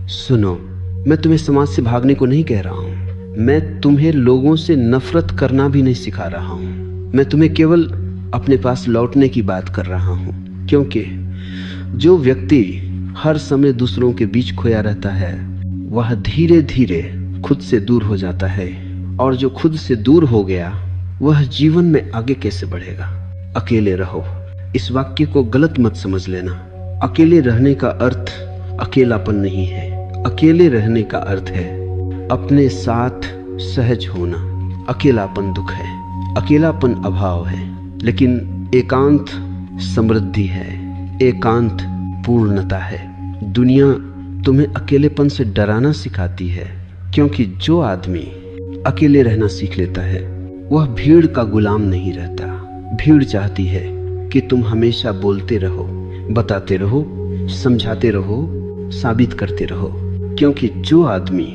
सुनो, मैं तुम्हें समाज से भागने को नहीं कह रहा हूँ। मैं तुम्हें लोगों से नफरत करना भी नहीं सिखा रहा हूँ। मैं तुम्हें केवल अपने पास लौटने की बात कर रहा हूँ, क्योंकि जो व्यक्ति हर समय दूसरों के बीच खोया रहता है वह धीरे धीरे खुद से दूर हो जाता है, और जो खुद से दूर हो गया वह जीवन में आगे कैसे बढ़ेगा। अकेले रहो। इस वाक्य को गलत मत समझ लेना। अकेले रहने का अर्थ अकेलापन नहीं है। अकेले रहने का अर्थ है अपने साथ सहज होना। अकेलापन दुख है, अकेलापन अभाव है, लेकिन एकांत समृद्धि है, एकांत पूर्णता है। दुनिया तुम्हें अकेलेपन से डराना सिखाती है, क्योंकि जो आदमी अकेले रहना सीख लेता है वह भीड़ का गुलाम नहीं रहता। भीड़ चाहती है कि तुम हमेशा बोलते रहो, बताते रहो, समझाते रहो, साबित करते रहो, क्योंकि जो आदमी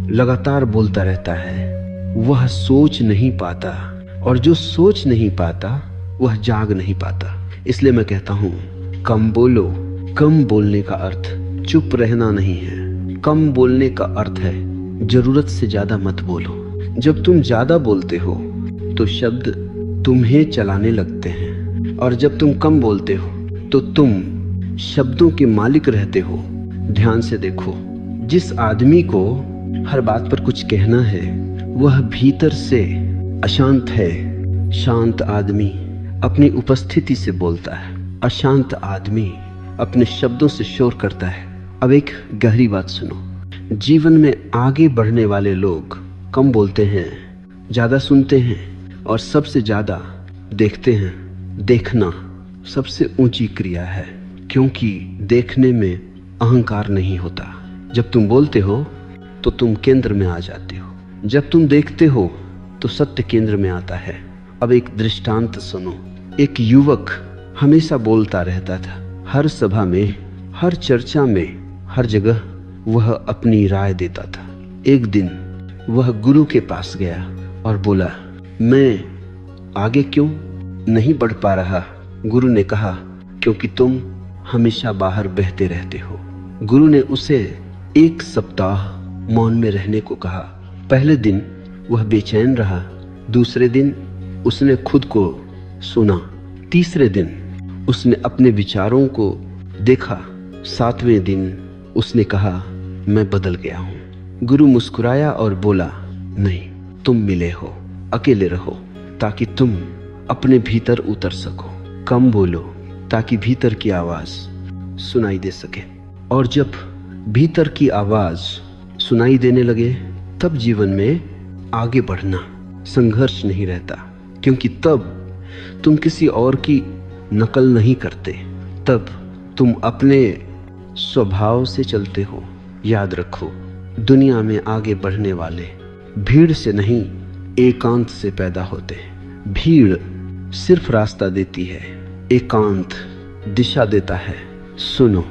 लगातार बोलता रहता है वह सोच नहीं पाता, और जो सोच नहीं पाता वह जाग नहीं पाता। इसलिए मैं कहता हूँ, कम बोलो। कम बोलने का अर्थ चुप रहना नहीं है। कम बोलने का अर्थ है जरूरत से ज्यादा मत बोलो। जब तुम ज्यादा बोलते हो तो शब्द तुम्हें चलाने लगते हैं, और जब तुम कम बोलते हो तो तुम शब्दों के मालिक रहते हो। ध्यान से देखो, जिस आदमी को हर बात पर कुछ कहना है वह भीतर से अशांत है। शांत आदमी अपनी उपस्थिति से बोलता है, अशांत आदमी अपने शब्दों से शोर करता है। अब एक गहरी बात सुनो। जीवन में आगे बढ़ने वाले लोग कम बोलते हैं, ज्यादा सुनते हैं, और सबसे ज्यादा देखते हैं। देखना सबसे ऊंची क्रिया है, क्योंकि देखने में अहंकार नहीं होता। जब तुम बोलते हो तो तुम केंद्र में आ जाते हो। जब तुम देखते हो तो सत्य केंद्र में आता है। अब एक दृष्टांत सुनो। एक युवक हमेशा बोलता रहता था, हर सभा में, हर चर्चा में, हर जगह वह अपनी राय देता था। एक दिन वह गुरु के पास गया और बोला, मैं आगे क्यों नहीं बढ़ पा रहा? गुरु ने कहा, क्योंकि तुम हमेशा बाहर बहते रहते हो। गुरु ने उसे 1 सप्ताह मौन में रहने को कहा। पहले दिन वह बेचैन रहा, दूसरे दिन उसने खुद को सुना, तीसरे दिन उसने अपने विचारों को देखा, 7वें दिन उसने कहा, मैं बदल गया हूँ। गुरु मुस्कुराया और बोला, नहीं, तुम मिले हो। अकेले रहो ताकि तुम अपने भीतर उतर सको। कम बोलो ताकि भीतर की आवाज सुनाई दे सके। और जब भीतर की आवाज सुनाई देने लगे तब जीवन में आगे बढ़ना, संघर्ष नहीं रहता, क्योंकि तब तुम किसी और की नकल नहीं करते, तब तुम अपने स्वभाव से चलते हो। याद रखो, दुनिया में आगे बढ़ने वाले भीड़ से नहीं, एकांत से पैदा होते हैं। भीड़ सिर्फ रास्ता देती है, एकांत दिशा देता है। सुनो,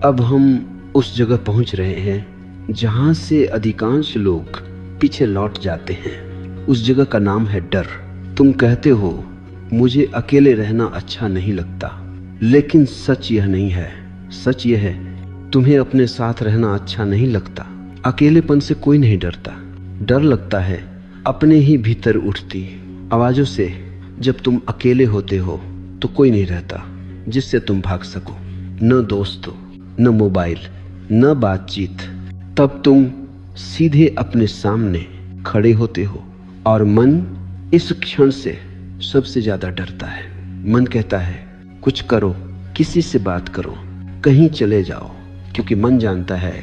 अब हम उस जगह पहुंच रहे हैं जहां से अधिकांश लोग पीछे लौट जाते हैं। उस जगह का नाम है डर। तुम कहते हो, मुझे अकेले रहना अच्छा नहीं लगता, लेकिन सच यह नहीं है। सच यह है, तुम्हें अपने साथ रहना अच्छा नहीं लगता। अकेलेपन से कोई नहीं डरता। डर लगता है अपने ही भीतर उठती आवाजों से। जब तुम अकेले होते हो तो कोई नहीं रहता जिससे तुम भाग सको, न दोस्त हो, न मोबाइल, न बातचीत। तब तुम सीधे अपने सामने खड़े होते हो, और मन इस क्षण से सबसे ज्यादा डरता है। मन कहता है, कुछ करो, किसी से बात करो, कहीं चले जाओ, क्योंकि मन जानता है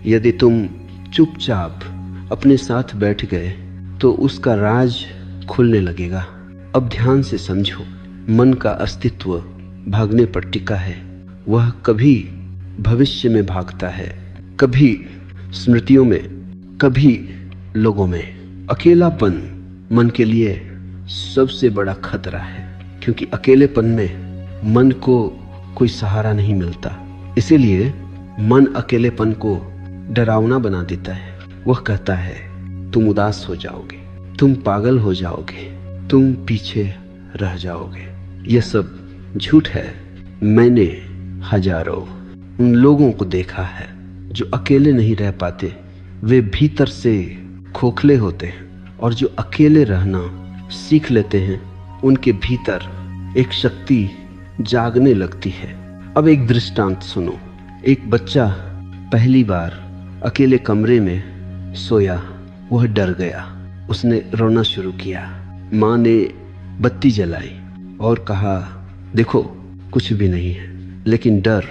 यदि तुम चुपचाप अपने साथ बैठ गए तो उसका राज खुलने लगेगा। अब ध्यान से समझो, मन का अस्तित्व भागने पर टिका है। वह कभी भविष्य में भागता है, कभी स्मृतियों में, कभी लोगों में। अकेलापन मन के लिए सबसे बड़ा खतरा है, क्योंकि अकेलेपन में मन को कोई सहारा नहीं मिलता। इसीलिए मन अकेलेपन को डरावना बना देता है। वह कहता है, तुम उदास हो जाओगे, तुम पागल हो जाओगे, तुम पीछे रह जाओगे। यह सब झूठ है। मैंने हजारों उन लोगों को देखा है जो अकेले नहीं रह पाते वे भीतर से खोखले होते हैं, और जो अकेले रहना सीख लेते हैं उनके भीतर एक शक्ति जागने लगती है। अब एक दृष्टांत सुनो। एक बच्चा पहली बार अकेले कमरे में सोया, वह डर गया, उसने रोना शुरू किया। माँ ने बत्ती जलाई और कहा देखो कुछ भी नहीं है, लेकिन डर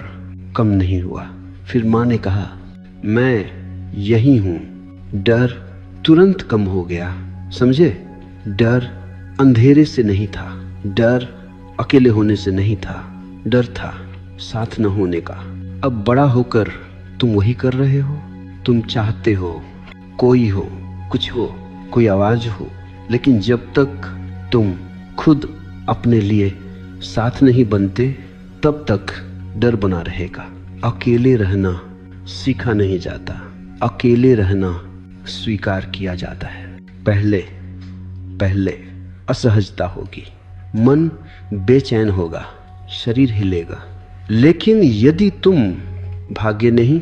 कम नहीं हुआ। फिर माँ ने कहा मैं यही हूँ। डर तुरंत कम हो गया। समझे? डर अंधेरे से नहीं था, डर अकेले होने से नहीं था, डर था साथ न होने का। अब बड़ा होकर तुम वही कर रहे हो। तुम चाहते हो कोई हो, कुछ हो, कोई आवाज हो, लेकिन जब तक तुम खुद अपने लिए साथ नहीं बनते तब तक डर बना रहेगा। अकेले रहना सीखा नहीं जाता, अकेले रहना स्वीकार किया जाता है। पहले पहले असहजता होगी, मन बेचैन होगा, शरीर हिलेगा, लेकिन यदि तुम भागे नहीं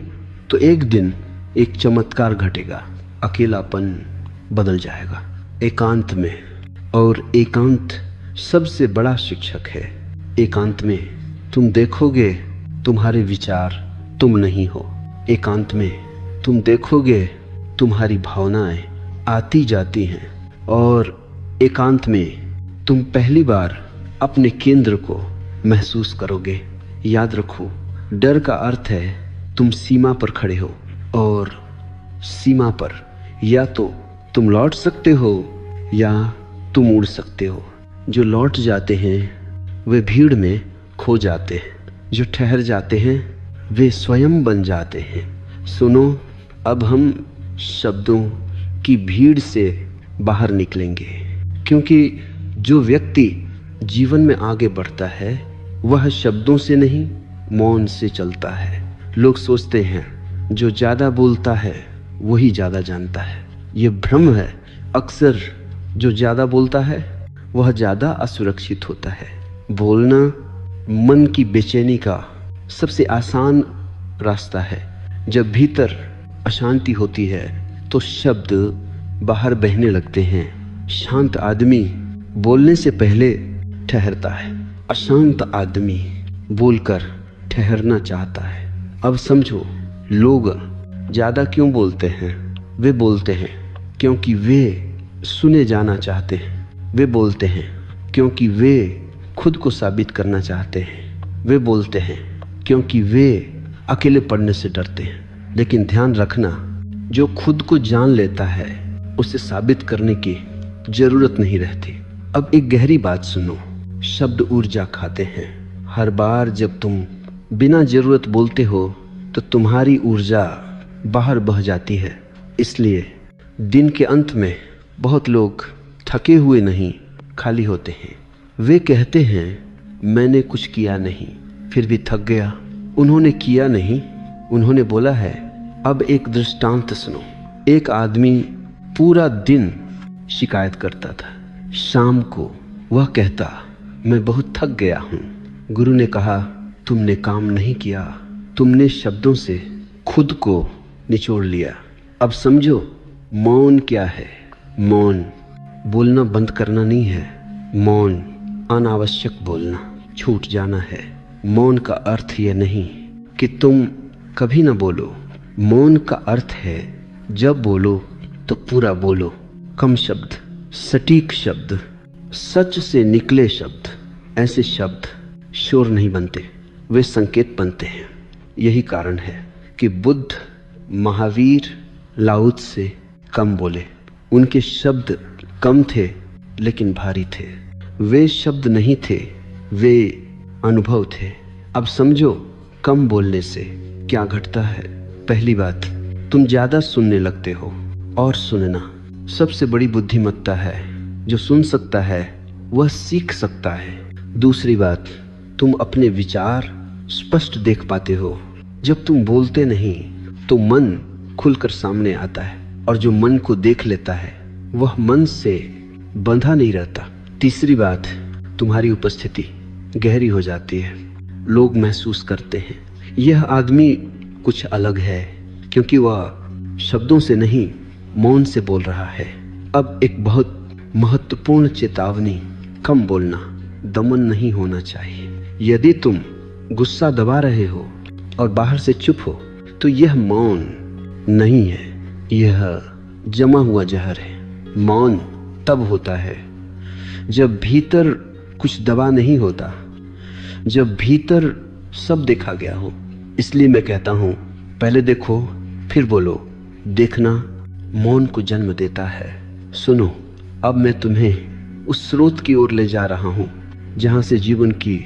तो एक दिन एक चमत्कार घटेगा, अकेलापन बदल जाएगा एकांत में। और एकांत सबसे बड़ा शिक्षक है। एकांत में तुम देखोगे तुम्हारे विचार तुम नहीं हो। एकांत में तुम देखोगे तुम्हारी भावनाएं आती जाती हैं, और एकांत में तुम पहली बार अपने केंद्र को महसूस करोगे। याद रखो, डर का अर्थ है तुम सीमा पर खड़े हो, और सीमा पर या तो तुम लौट सकते हो या तुम उड़ सकते हो। जो लौट जाते हैं वे भीड़ में खो जाते हैं, जो ठहर जाते हैं वे स्वयं बन जाते हैं। सुनो, अब हम शब्दों की भीड़ से बाहर निकलेंगे, क्योंकि जो व्यक्ति जीवन में आगे बढ़ता है वह शब्दों से नहीं मौन से चलता है। लोग सोचते हैं जो ज़्यादा बोलता है वही ज़्यादा जानता है। ये भ्रम है। अक्सर जो ज़्यादा बोलता है वह ज़्यादा असुरक्षित होता है। बोलना मन की बेचैनी का सबसे आसान रास्ता है। जब भीतर अशांति होती है तो शब्द बाहर बहने लगते हैं। शांत आदमी बोलने से पहले ठहरता है, अशांत आदमी बोलकर ठहरना चाहता है। अब समझो, लोग ज़्यादा क्यों बोलते हैं? वे बोलते हैं क्योंकि वे सुने जाना चाहते हैं। वे बोलते हैं क्योंकि वे खुद को साबित करना चाहते हैं। वे बोलते हैं क्योंकि वे अकेले पड़ने से डरते हैं। लेकिन ध्यान रखना, जो खुद को जान लेता है उसे साबित करने की जरूरत नहीं रहती। अब एक गहरी बात सुनो, शब्द ऊर्जा खाते हैं। हर बार जब तुम बिना जरूरत बोलते हो तो तुम्हारी ऊर्जा बाहर बह जाती है। इसलिए दिन के अंत में बहुत लोग थके हुए नहीं, खाली होते हैं। वे कहते हैं मैंने कुछ किया नहीं, फिर भी थक गया। उन्होंने किया नहीं, उन्होंने बोला है। अब एक दृष्टांत सुनो। एक आदमी पूरा दिन शिकायत करता था। शाम को वह कहता मैं बहुत थक गया हूँ। गुरु ने कहा तुमने काम नहीं किया, तुमने शब्दों से खुद को निचोड़ लिया। अब समझो मौन क्या है। मौन बोलना बंद करना नहीं है। मौन अनावश्यक बोलना, छूट जाना है। मौन का अर्थ यह नहीं कि तुम कभी ना बोलो। मौन का अर्थ है जब बोलो तो पूरा बोलो। कम शब्द, सटीक शब्द, सच से निकले शब्द। ऐसे शब्द शोर नहीं बनते, वे संकेत बनते हैं। यही कारण है कि बुद्ध, महावीर, लाओ त्से कम बोले। उनके शब्द कम थे लेकिन भारी थे। वे शब्द नहीं थे, वे अनुभव थे। अब समझो कम बोलने से क्या घटता है। पहली बात, तुम ज्यादा सुनने लगते हो, और सुनना सबसे बड़ी बुद्धिमत्ता है। जो सुन सकता है वह सीख सकता है। दूसरी बात, तुम अपने विचार स्पष्ट देख पाते हो। जब तुम बोलते नहीं तो मन खुलकर सामने आता है, और जो मन को देख लेता है वह मन से बंधा नहीं रहता। तीसरी बात, तुम्हारी उपस्थिति गहरी हो जाती है। लोग महसूस करते हैं यह आदमी कुछ अलग है, क्योंकि वह शब्दों से नहीं मौन से बोल रहा है। अब एक बहुत महत्वपूर्ण चेतावनी, कम बोलना, दमन नहीं होना चाहिए। यदि तुम गुस्सा दबा रहे हो और बाहर से चुप हो तो यह मौन नहीं है, यह जमा हुआ जहर है। मौन तब होता है जब भीतर कुछ दबा नहीं होता, जब भीतर सब देखा गया हो। इसलिए मैं कहता हूं, पहले देखो फिर बोलो। देखना मौन को जन्म देता है। सुनो, अब मैं तुम्हें उस स्रोत की ओर ले जा रहा हूं जहां से जीवन की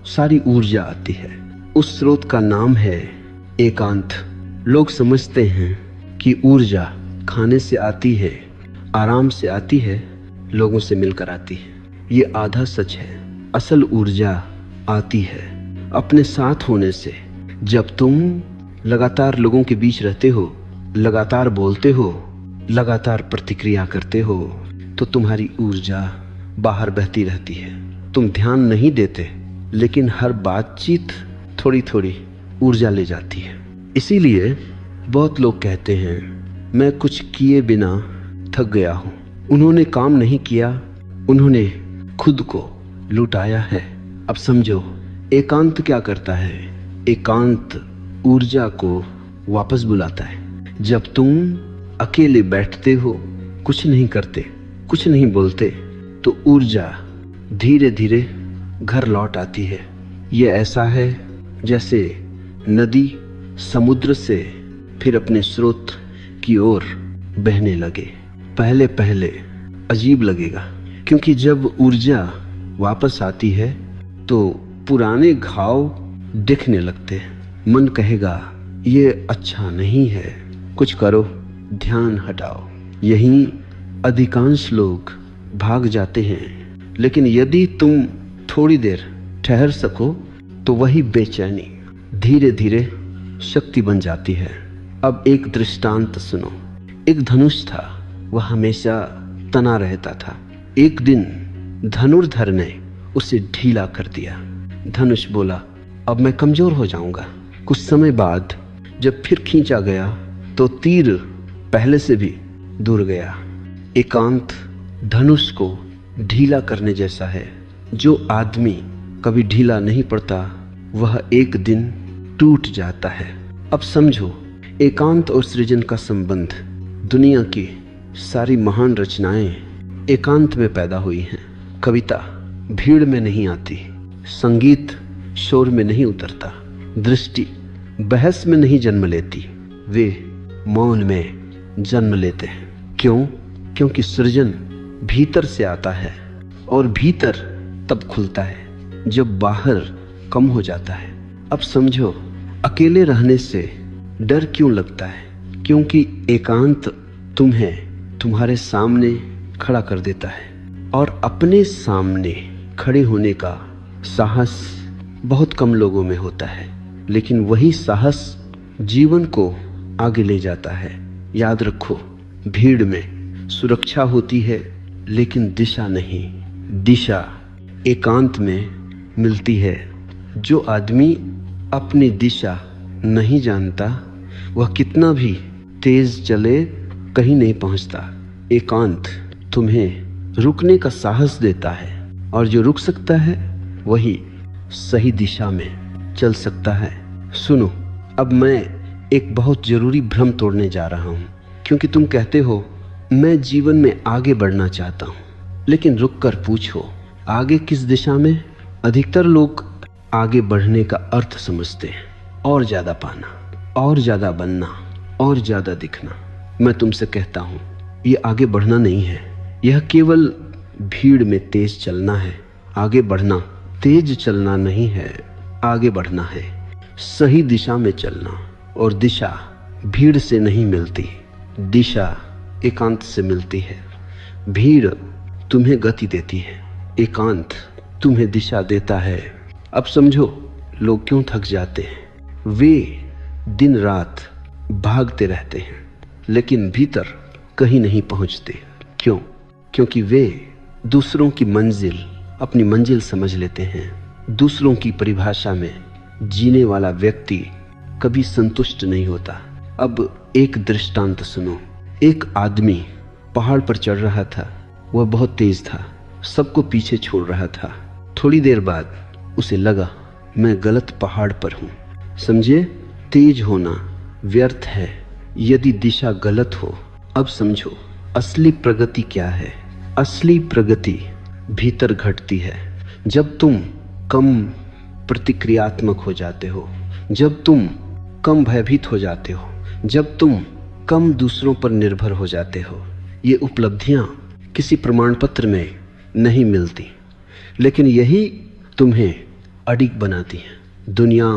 सारी ऊर्जा आती है। उस स्रोत का नाम है एकांत। लोग समझते हैं कि ऊर्जा खाने से आती है, आराम से आती है, लोगों से मिलकर आती है। ये आधा सच है। असल ऊर्जा आती है अपने साथ होने से। जब तुम लगातार लोगों के बीच रहते हो, लगातार बोलते हो, लगातार प्रतिक्रिया करते हो, तो तुम्हारी ऊर्जा बाहर बहती रहती है। तुम ध्यान नहीं देते, लेकिन हर बातचीत थोड़ी थोड़ी ऊर्जा ले जाती है। इसीलिए बहुत लोग कहते हैं, मैं कुछ किए बिना थक गया हूं। उन्होंने काम नहीं किया, उन्होंने खुद को लुटाया है। अब समझो एकांत क्या करता है। एकांत ऊर्जा को वापस बुलाता है। जब तुम अकेले बैठते हो, कुछ नहीं करते, कुछ नहीं बोलते, तो ऊर्जा धीरे धीरे घर लौट आती है। ये ऐसा है जैसे नदी समुद्र से फिर अपने स्रोत की ओर बहने लगे। पहले पहले अजीब लगेगा, क्योंकि जब ऊर्जा वापस आती है तो पुराने घाव दिखने लगते हैं। मन कहेगा ये अच्छा नहीं है, कुछ करो, ध्यान हटाओ। यहीं अधिकांश लोग भाग जाते हैं। लेकिन यदि तुम थोड़ी देर ठहर सको तो वही बेचैनी धीरे धीरे शक्ति बन जाती है। अब एक दृष्टांत सुनो। एक धनुष था, वह हमेशा तना रहता था। एक दिन धनुर्धर ने उसे ढीला कर दिया। धनुष बोला, अब मैं कमजोर हो जाऊंगा। कुछ समय बाद जब फिर खींचा गया तो तीर पहले से भी दूर गया। एकांत धनुष को ढीला करने जैसा है। जो आदमी कभी ढीला नहीं पड़ता वह एक दिन टूट जाता है। अब समझो, एकांत और सृजन का संबंध। दुनिया की सारी महान रचनाएं एकांत में पैदा हुई हैं। कविता भीड़ में नहीं आती, संगीत शोर में नहीं उतरता, दृष्टि बहस में नहीं जन्म लेती, वे मौन में जन्म लेते हैं। क्यों? क्योंकि सृजन भीतर से आता है और भीतर तब खुलता है जब बाहर कम हो जाता है। अब समझो, अकेले रहने से डर क्यों लगता है? क्योंकि एकांत तुम्हें तुम्हारे सामने खड़ा कर देता है, और अपने सामने खड़े होने का साहस बहुत कम लोगों में होता है। लेकिन वही साहस जीवन को आगे ले जाता है। याद रखो, भीड़ में सुरक्षा होती है लेकिन दिशा नहीं। दिशा एकांत में मिलती है। जो आदमी अपनी दिशा नहीं जानता वह कितना भी तेज चले कहीं नहीं पहुंचता। एकांत तुम्हें रुकने का साहस देता है, और जो रुक सकता है वही सही दिशा में चल सकता है। सुनो, अब मैं एक बहुत जरूरी भ्रम तोड़ने जा रहा हूं, क्योंकि तुम कहते हो मैं जीवन में आगे बढ़ना चाहता हूं। लेकिन रुक कर पूछो, आगे किस दिशा में? अधिकतर लोग आगे बढ़ने का अर्थ समझते हैं और ज्यादा पाना, और ज्यादा बनना, और ज्यादा दिखना। मैं तुमसे कहता हूं, ये आगे बढ़ना नहीं है। यह केवल भीड़ में तेज चलना है। आगे बढ़ना तेज चलना नहीं है, आगे बढ़ना है, सही दिशा में चलना। और दिशा भीड़ से नहीं मिलती, दिशा एकांत से मिलती है। भीड़ तुम्हें गति देती है, एकांत तुम्हें दिशा देता है। अब समझो, लोग क्यों थक जाते हैं? वे दिन रात भागते रहते हैं लेकिन भीतर कहीं नहीं पहुंचते। क्यों? क्योंकि वे दूसरों की मंजिल अपनी मंजिल समझ लेते हैं। दूसरों की परिभाषा में जीने वाला व्यक्ति कभी संतुष्ट नहीं होता। अब एक दृष्टांत सुनो। एक आदमी पहाड़ पर चढ़ रहा था। वह बहुत तेज था, सबको पीछे छोड़ रहा था। थोड़ी देर बाद उसे लगा मैं गलत पहाड़ पर हूं। समझे, तेज होना व्यर्थ है यदि दिशा गलत हो। अब समझो असली प्रगति क्या है। असली प्रगति भीतर घटती है जब तुम कम प्रतिक्रियात्मक हो जाते हो, जब तुम कम भयभीत हो जाते हो, जब तुम कम दूसरों पर निर्भर हो जाते हो। ये उपलब्धियां किसी प्रमाण पत्र में नहीं मिलती, लेकिन यही तुम्हें अडिग बनाती हैं। दुनिया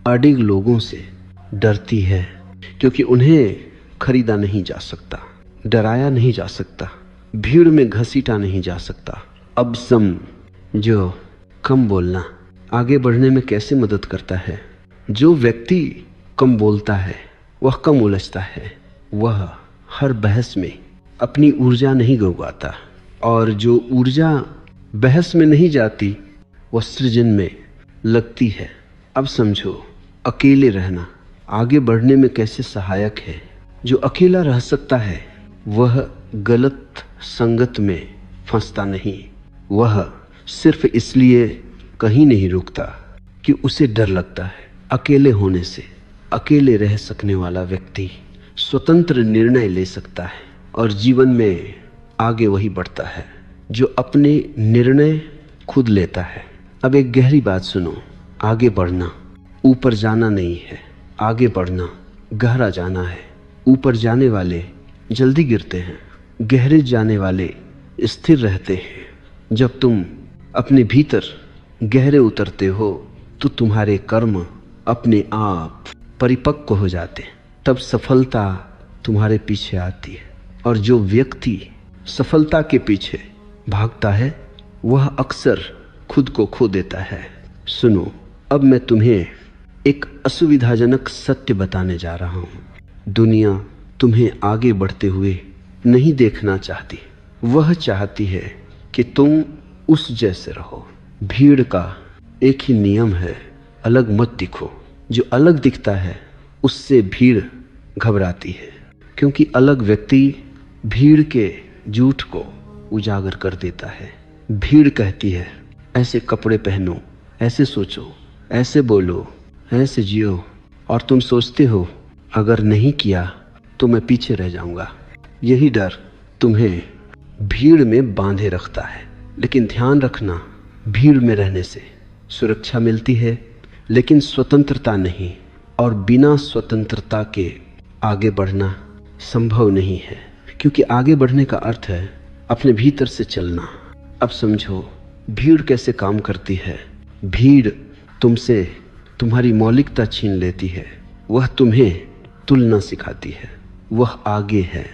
अडिग लोगों से डरती है क्योंकि उन्हें खरीदा नहीं जा सकता, डराया नहीं जा सकता, भीड़ में घसीटा नहीं जा सकता। अब समझो कम बोलना आगे बढ़ने में कैसे मदद करता है। जो व्यक्ति कम बोलता है वह कम उलझता है, वह हर बहस में अपनी ऊर्जा नहीं गंवाता, और जो ऊर्जा बहस में नहीं जाती वह सृजन में लगती है। अब समझो अकेले रहना आगे बढ़ने में कैसे सहायक है। जो अकेला रह सकता है वह गलत संगत में फंसता नहीं, वह सिर्फ इसलिए कहीं नहीं रुकता कि उसे डर लगता है। अकेले होने से अकेले रह सकने वाला व्यक्ति स्वतंत्र निर्णय ले सकता है और जीवन में आगे वही बढ़ता है जो अपने निर्णय खुद लेता है। अब एक गहरी बात सुनो, आगे बढ़ना ऊपर जाना नहीं है, आगे बढ़ना गहरा जाना है। ऊपर जाने वाले जल्दी गिरते हैं, गहरे जाने वाले स्थिर रहते हैं। जब तुम अपने भीतर गहरे उतरते हो तो तुम्हारे कर्म अपने आप परिपक्व हो जाते हैं, तब सफलता तुम्हारे पीछे आती है। और जो व्यक्ति सफलता के पीछे भागता है वह अक्सर खुद को खो देता है। सुनो, अब मैं तुम्हें एक असुविधाजनक सत्य बताने जा रहा हूं। दुनिया तुम्हें आगे बढ़ते हुए नहीं देखना चाहती, वह चाहती है कि तुम उस जैसे रहो। भीड़ का एक ही नियम है, अलग मत दिखो। जो अलग दिखता है उससे भीड़ घबराती है, क्योंकि अलग व्यक्ति भीड़ के झूठ को उजागर कर देता है। भीड़ कहती है ऐसे कपड़े पहनो, ऐसे सोचो, ऐसे बोलो, ऐसे जियो, और तुम सोचते हो अगर नहीं किया तो मैं पीछे रह जाऊंगा। यही डर तुम्हें भीड़ में बांधे रखता है। लेकिन ध्यान रखना, भीड़ में रहने से सुरक्षा मिलती है लेकिन स्वतंत्रता नहीं, और बिना स्वतंत्रता के आगे बढ़ना संभव नहीं है, क्योंकि आगे बढ़ने का अर्थ है अपने भीतर से चलना। अब समझो भीड़ कैसे काम करती है। भीड़ तुमसे तुम्हारी मौलिकता छीन लेती है, वह तुम्हें तुलना सिखाती है। वह आगे है,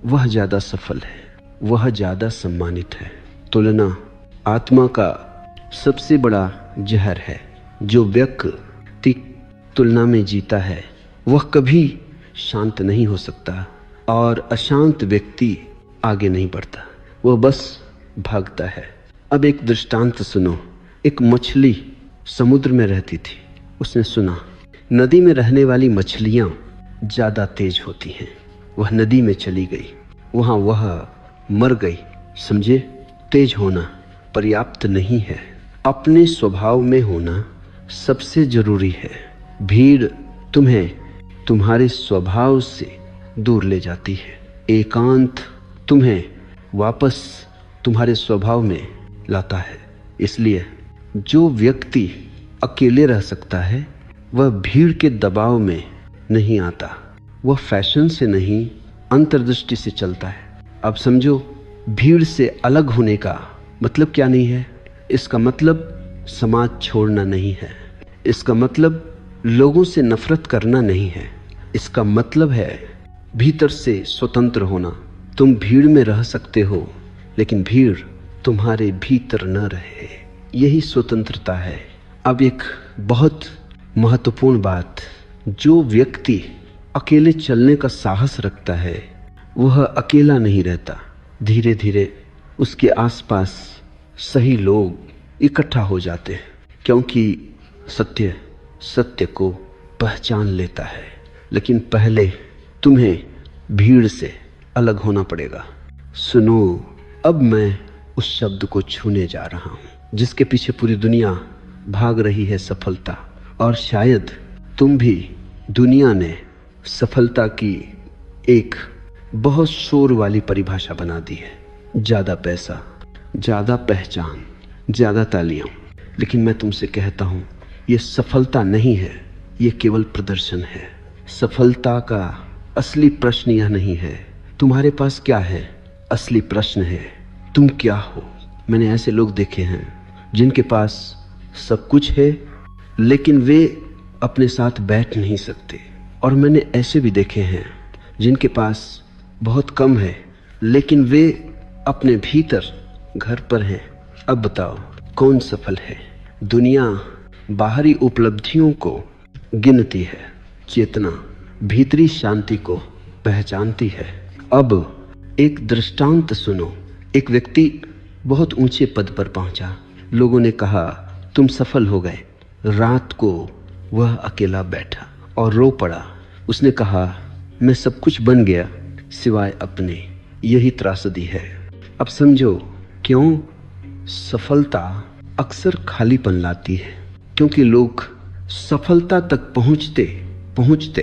वह ज़्यादा सफल है, वह ज़्यादा सम्मानित है। तुलना आत्मा का सबसे बड़ा जहर है। जो व्यक्ति तुलना में जीता है वह कभी शांत नहीं हो सकता, और अशांत व्यक्ति आगे नहीं बढ़ता, वह बस भागता है। अब एक दृष्टांत सुनो। एक मछली समुद्र में रहती थी। उसने सुना नदी में रहने वाली मछलियां ज़्यादा तेज होती हैं। वह नदी में चली गई, वहाँ वह मर गई। समझे, तेज होना पर्याप्त नहीं है, अपने स्वभाव में होना सबसे जरूरी है। भीड़ तुम्हें तुम्हारे स्वभाव से दूर ले जाती है, एकांत तुम्हें वापस तुम्हारे स्वभाव में लाता है। इसलिए जो व्यक्ति अकेले रह सकता है वह भीड़ के दबाव में नहीं आता, वह फैशन से नहीं अंतर्दृष्टि से चलता है। अब समझो भीड़ से अलग होने का मतलब क्या नहीं है। इसका मतलब समाज छोड़ना नहीं है, इसका मतलब लोगों से नफरत करना नहीं है, इसका मतलब है भीतर से स्वतंत्र होना। तुम भीड़ में रह सकते हो लेकिन भीड़ तुम्हारे भीतर न रहे, यही स्वतंत्रता है। अब एक बहुत महत्वपूर्ण बात, जो व्यक्ति अकेले चलने का साहस रखता है वह अकेला नहीं रहता। धीरे धीरे उसके आसपास सही लोग इकट्ठा हो जाते हैं, क्योंकि सत्य सत्य को पहचान लेता है। लेकिन पहले तुम्हें भीड़ से अलग होना पड़ेगा। सुनो, अब मैं उस शब्द को छूने जा रहा हूं जिसके पीछे पूरी दुनिया भाग रही है, सफलता। और शायद तुम भी दुनिया ने सफलता की एक बहुत शोर वाली परिभाषा बना दी है। ज़्यादा पैसा, ज़्यादा पहचान, ज़्यादा तालियां। लेकिन मैं तुमसे कहता हूं, ये सफलता नहीं है, ये केवल प्रदर्शन है। सफलता का असली प्रश्न यह नहीं है तुम्हारे पास क्या है, असली प्रश्न है तुम क्या हो। मैंने ऐसे लोग देखे हैं जिनके पास सब कुछ है लेकिन वे अपने साथ बैठ नहीं सकते, और मैंने ऐसे भी देखे हैं जिनके पास बहुत कम है लेकिन वे अपने भीतर घर पर हैं। अब बताओ कौन सफल है? दुनिया बाहरी उपलब्धियों को गिनती है, चेतना भीतरी शांति को पहचानती है। अब एक दृष्टांत सुनो। एक व्यक्ति बहुत ऊंचे पद पर पहुंचा। लोगों ने कहा तुम सफल हो गए। रात को वह अकेला बैठा और रो पड़ा। उसने कहा मैं सब कुछ बन गया सिवाय अपने। यही त्रासदी है। अब समझो क्यों सफलता अक्सर खालीपन लाती है, क्योंकि लोग सफलता तक पहुंचते पहुंचते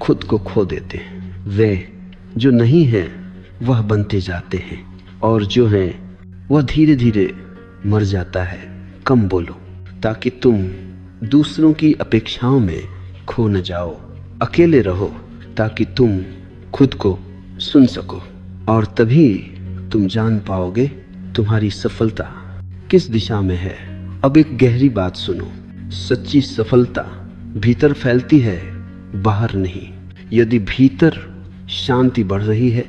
खुद को खो देते हैं। वे जो नहीं है वह बनते जाते हैं और जो है वह धीरे धीरे मर जाता है। कम बोलो ताकि तुम दूसरों की अपेक्षाओं में खो न जाओ। अकेले रहो ताकि तुम खुद को सुन सको, और तभी तुम जान पाओगे तुम्हारी सफलता किस दिशा में है। अब एक गहरी बात सुनो। सच्ची सफलता भीतर फैलती है, बाहर नहीं। यदि भीतर शांति बढ़ रही है,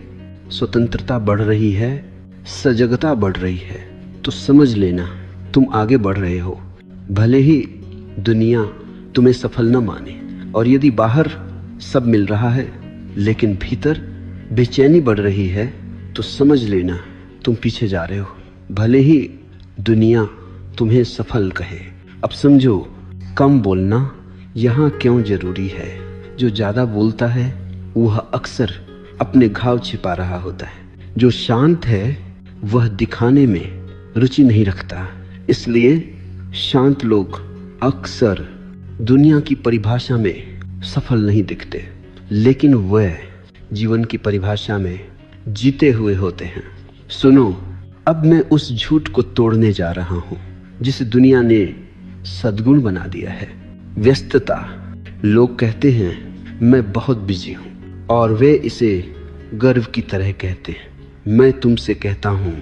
स्वतंत्रता बढ़ रही है, सजगता बढ़ रही है, तो समझ लेना तुम आगे बढ़ रहे हो, भले ही दुनिया तुम्हें सफल न माने। और यदि बाहर सब मिल रहा है लेकिन भीतर बेचैनी बढ़ रही है, तो समझ लेना तुम पीछे जा रहे हो, भले ही दुनिया तुम्हें सफल कहे। अब समझो कम बोलना यहाँ क्यों जरूरी है। जो ज़्यादा बोलता है वह अक्सर अपने घाव छिपा रहा होता है। जो शांत है वह दिखाने में रुचि नहीं रखता। इसलिए शांत लोग अक्सर दुनिया की परिभाषा में सफल नहीं दिखते, लेकिन वह जीवन की परिभाषा में जीते हुए होते हैं। सुनो, अब मैं उस झूठ को तोड़ने जा रहा हूं जिसे दुनिया ने सद्गुण बना दिया है, व्यस्तता। लोग कहते हैं मैं बहुत बिजी हूं, और वे इसे गर्व की तरह कहते हैं। मैं तुमसे कहता हूं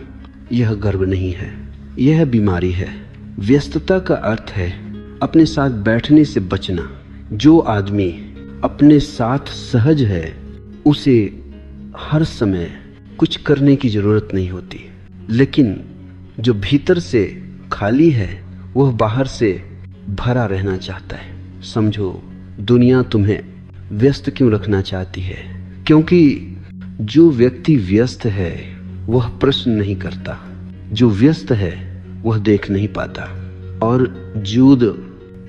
यह गर्व नहीं है, यह बीमारी है। व्यस्तता का अर्थ है अपने साथ बैठने से बचना। जो आदमी अपने साथ सहज है उसे हर समय कुछ करने की जरूरत नहीं होती, लेकिन जो भीतर से खाली है वह बाहर से भरा रहना चाहता है। समझो दुनिया तुम्हें व्यस्त क्यों रखना चाहती है, क्योंकि जो व्यक्ति व्यस्त है वह प्रश्न नहीं करता, जो व्यस्त है वह देख नहीं पाता, और जो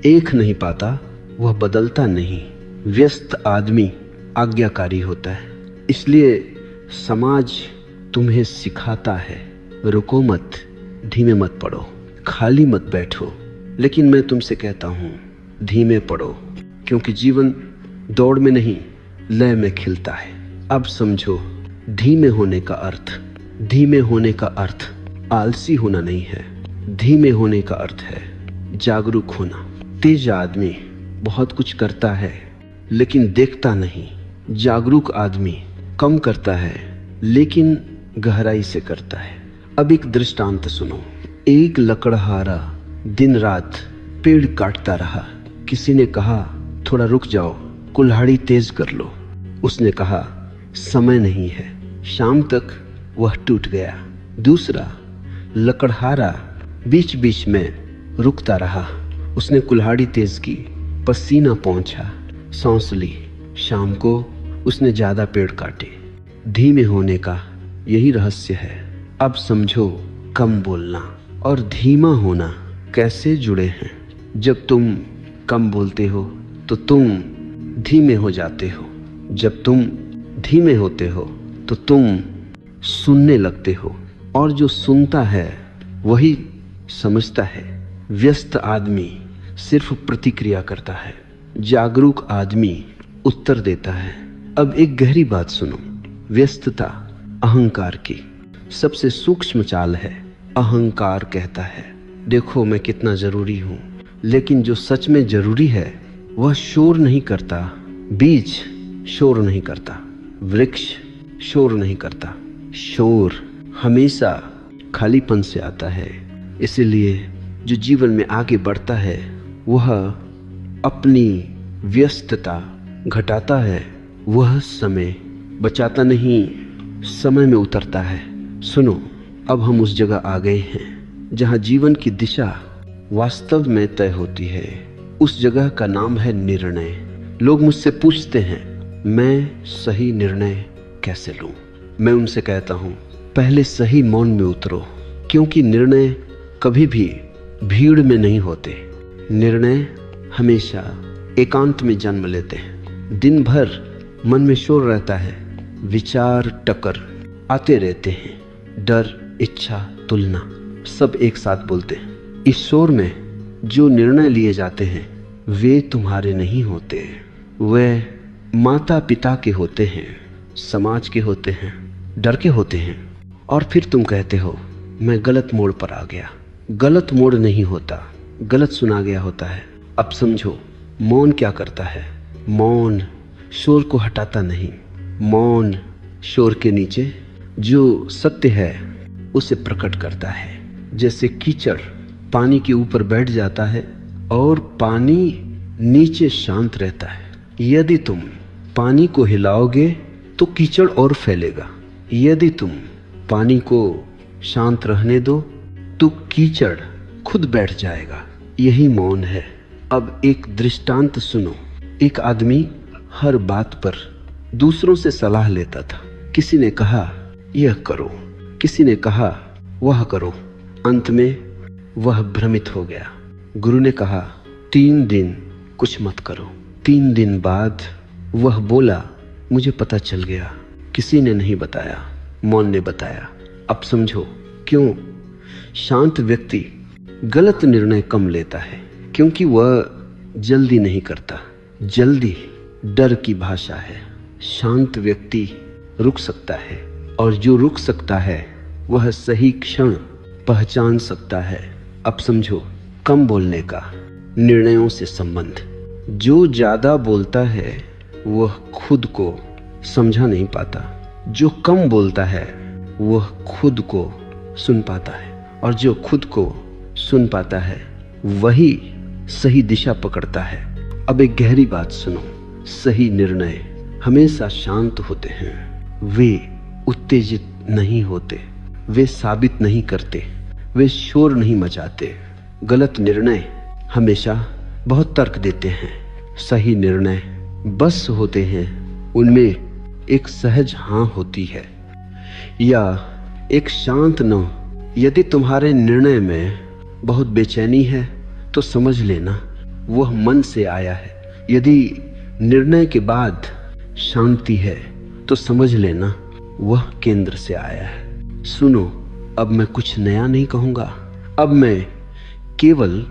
एक नहीं पाता वह बदलता नहीं। व्यस्त आदमी आज्ञाकारी होता है। इसलिए समाज तुम्हें सिखाता है रुको मत, धीमे मत पढ़ो, खाली मत बैठो। लेकिन मैं तुमसे कहता हूँ धीमे पढ़ो, क्योंकि जीवन दौड़ में नहीं लय में खिलता है। अब समझो धीमे होने का अर्थ, धीमे होने का अर्थ आलसी होना नहीं है। धीमे होने का अर्थ है जागरूक होना। तेज आदमी बहुत कुछ करता है लेकिन देखता नहीं। जागरूक आदमी कम करता है लेकिन गहराई से करता है। अब एक दृष्टांत सुनो। एक लकड़हारा दिन रात पेड़ काटता रहा। किसी ने कहा थोड़ा रुक जाओ, कुल्हाड़ी तेज कर लो। उसने कहा समय नहीं है। शाम तक वह टूट गया। दूसरा लकड़हारा बीच बीच में रुकता रहा। उसने कुल्हाड़ी तेज की, पसीना पहुंचा, सांस ली। शाम को उसने ज्यादा पेड़ काटे। धीमे होने का यही रहस्य है। अब समझो कम बोलना और धीमा होना कैसे जुड़े हैं। जब तुम कम बोलते हो तो तुम धीमे हो जाते हो। जब तुम धीमे होते हो तो तुम सुनने लगते हो, और जो सुनता है वही समझता है। व्यस्त आदमी सिर्फ प्रतिक्रिया करता है, जागरूक आदमी उत्तर देता है। अब एक गहरी बात सुनो। व्यस्तता अहंकार की सबसे सूक्ष्म चाल है। अहंकार कहता है देखो मैं कितना जरूरी हूं, लेकिन जो सच में जरूरी है वह शोर नहीं करता। बीज शोर नहीं करता, वृक्ष शोर नहीं करता। शोर हमेशा खालीपन से आता है। इसलिए जो जीवन में आगे बढ़ता है वह अपनी व्यस्तता घटाता है, वह समय बचाता नहीं, समय में उतरता है। सुनो, अब हम उस जगह आ गए हैं जहां जीवन की दिशा वास्तव में तय होती है। उस जगह का नाम है निर्णय। लोग मुझसे पूछते हैं मैं सही निर्णय कैसे लूं? मैं उनसे कहता हूं पहले सही मौन में उतरो, क्योंकि निर्णय कभी भी भीड़ में नहीं होते। निर्णय हमेशा एकांत में जन्म लेते हैं। दिन भर मन में शोर रहता है, विचार टकर आते रहते हैं, डर, इच्छा, तुलना सब एक साथ बोलते हैं। इस शोर में जो निर्णय लिए जाते हैं वे तुम्हारे नहीं होते, वे माता पिता के होते हैं, समाज के होते हैं, डर के होते हैं। और फिर तुम कहते हो मैं गलत मोड़ पर आ गया। गलत मोड़ नहीं होता, गलत सुना गया होता है। अब समझो मौन क्या करता है। मौन शोर को हटाता नहीं। मौन शोर के नीचे जो सत्य है उसे प्रकट करता है। जैसे कीचड़ पानी के ऊपर बैठ जाता है और पानी नीचे शांत रहता है। यदि तुम पानी को हिलाओगे तो कीचड़ और फैलेगा। यदि तुम पानी को शांत रहने दो तो कीचड़ खुद बैठ जाएगा। यही मौन है। अब एक दृष्टांत सुनो। एक आदमी हर बात पर दूसरों से सलाह लेता था। किसी ने कहा यह करो, किसी ने कहा वह करो। अंत में वह भ्रमित हो गया। गुरु ने कहा 3 दिन कुछ मत करो। 3 दिन बाद वह बोला मुझे पता चल गया, किसी ने नहीं बताया, मौन ने बताया। अब समझो क्यों शांत व्यक्ति गलत निर्णय कम लेता है, क्योंकि वह जल्दी नहीं करता। जल्दी डर की भाषा है। शांत व्यक्ति रुक सकता है, और जो रुक सकता है वह सही क्षण पहचान सकता है। अब समझो कम बोलने का निर्णयों से संबंध। जो ज्यादा बोलता है वह खुद को समझा नहीं पाता, जो कम बोलता है वह खुद को सुन पाता है, और जो खुद को सुन पाता है वही सही दिशा पकड़ता है। अब एक गहरी बात सुनो। सही निर्णय हमेशा शांत होते हैं। वे उत्तेजित नहीं होते, वे साबित नहीं करते, वे शोर नहीं मचाते। गलत निर्णय हमेशा बहुत तर्क देते हैं। सही निर्णय बस होते हैं, उनमें एक सहज हाँ होती है या एक शांत न। यदि तुम्हारे निर्णय में बहुत बेचैनी है तो समझ लेना वह मन से आया है। यदि निर्णय के बाद शांति है तो समझ लेना वह केंद्र से आया है। सुनो, अब मैं कुछ नया नहीं कहूँगा। अब मैं केवल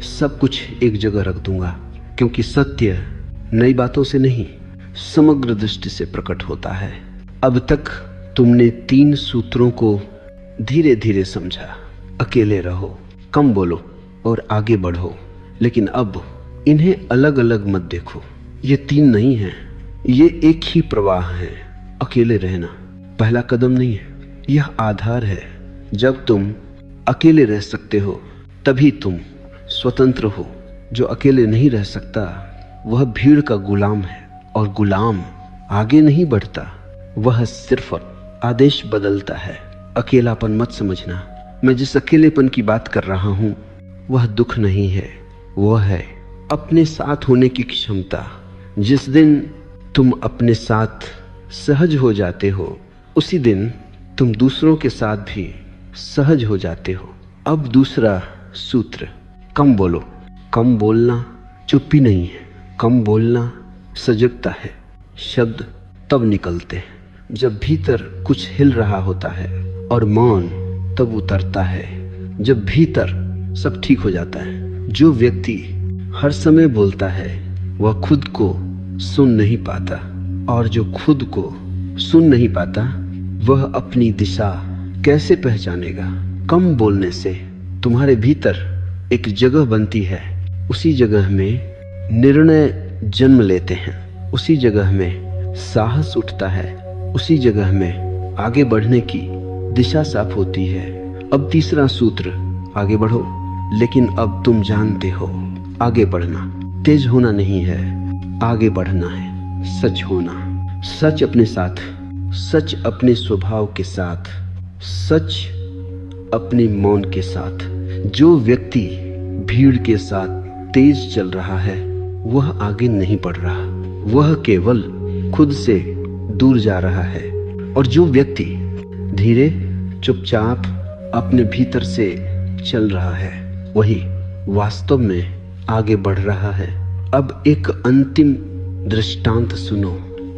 सब कुछ एक जगह रख दूंगा, क्योंकि सत्य नई बातों से नहीं समग्र दृष्टि से प्रकट होता है। अब तक तुमने 3 सूत्रों को धीरे धीरे समझा। अकेले रहो, कम बोलो और आगे बढ़ो। लेकिन अब इन्हें अलग अलग मत देखो। ये 3 नहीं हैं, ये एक ही प्रवाह है। अकेले रहना पहला कदम नहीं है, यह आधार है। जब तुम अकेले रह सकते हो तभी तुम स्वतंत्र हो। जो अकेले नहीं रह सकता वह भीड़ का गुलाम है, और गुलाम आगे नहीं बढ़ता, वह सिर्फ आदेश बदलता है। अकेलापन मत समझना। मैं जिस अकेलेपन की बात कर रहा हूं वह दुख नहीं है, वह है अपने साथ होने की क्षमता। जिस दिन तुम अपने साथ सहज हो जाते हो उसी दिन तुम दूसरों के साथ भी सहज हो जाते हो। अब दूसरा सूत्र, कम बोलो। कम बोलना चुप्पी नहीं है, कम बोलना सजगता है। शब्द तब निकलते हैं। जब भीतर कुछ हिल रहा होता है, और मौन तब उतरता है जब भीतर सब ठीक हो जाता है। जो व्यक्ति हर समय बोलता है वह खुद को सुन नहीं पाता, और जो खुद को सुन नहीं पाता वह अपनी दिशा कैसे पहचानेगा। कम बोलने से तुम्हारे भीतर एक जगह बनती है, उसी जगह में निर्णय जन्म लेते हैं, उसी जगह में साहस उठता है, उसी जगह में आगे बढ़ने की दिशा साफ होती है। अब तीसरा सूत्र, आगे बढ़ो, लेकिन अब तुम जानते हो आगे बढ़ना तेज होना नहीं है, आगे बढ़ना है सच होना। सच अपने साथ, सच अपने स्वभाव के साथ, सच अपने मौन के साथ। जो व्यक्ति भीड़ के साथ तेज चल रहा है वह आगे नहीं बढ़ रहा, वह केवल खुद से दूर जा रहा है। और जो व्यक्ति धीरे चुपचाप अपने भीतर से चल रहा है वही वास्तव में आगे बढ़ रहा है। अब एक अंतिम दृष्टांत सुनो।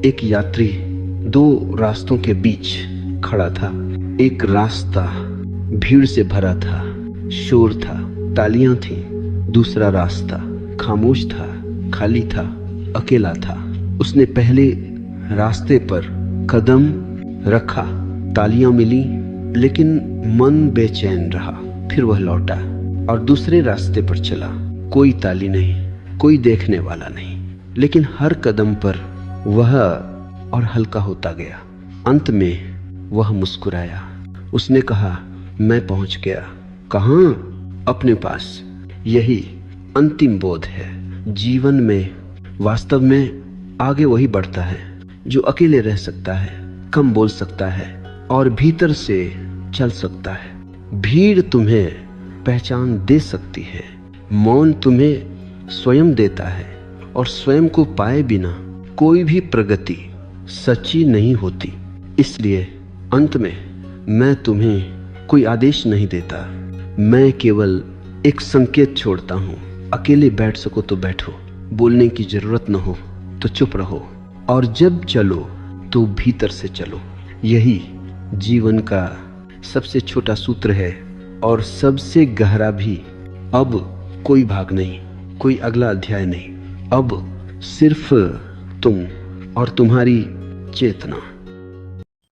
एक यात्री दो रास्तों के बीच खड़ा था। एक रास्ता भीड़ से भरा था, शोर था, तालियां थी। दूसरा रास्ता खामोश था, खाली था, अकेला था। उसने पहले रास्ते पर कदम रखा, तालियां मिली, लेकिन मन बेचैन रहा। फिर वह लौटा और दूसरे रास्ते पर चला। कोई ताली नहीं, कोई देखने वाला नहीं, लेकिन हर कदम पर वह और हल्का होता गया। अंत में वह मुस्कुराया। उसने कहा, मैं पहुंच गया। कहाँ? अपने पास। यही अंतिम बोध है। जीवन में वास्तव में आगे वही बढ़ता है जो अकेले रह सकता है, कम बोल सकता है और भीतर से चल सकता है। भीड़ तुम्हें पहचान दे सकती है, मौन तुम्हें स्वयं देता है, और स्वयं को पाए बिना कोई भी प्रगति सच्ची नहीं होती। इसलिए अंत में मैं तुम्हें कोई आदेश नहीं देता, मैं केवल एक संकेत छोड़ता हूँ। अकेले बैठ सको तो बैठो, बोलने की जरूरत न हो तो चुप रहो, और जब चलो तो भीतर से चलो। यही जीवन का सबसे छोटा सूत्र है और सबसे गहरा भी। अब कोई भाग नहीं, कोई अगला अध्याय नहीं, अब सिर्फ तुम और तुम्हारी चेतना।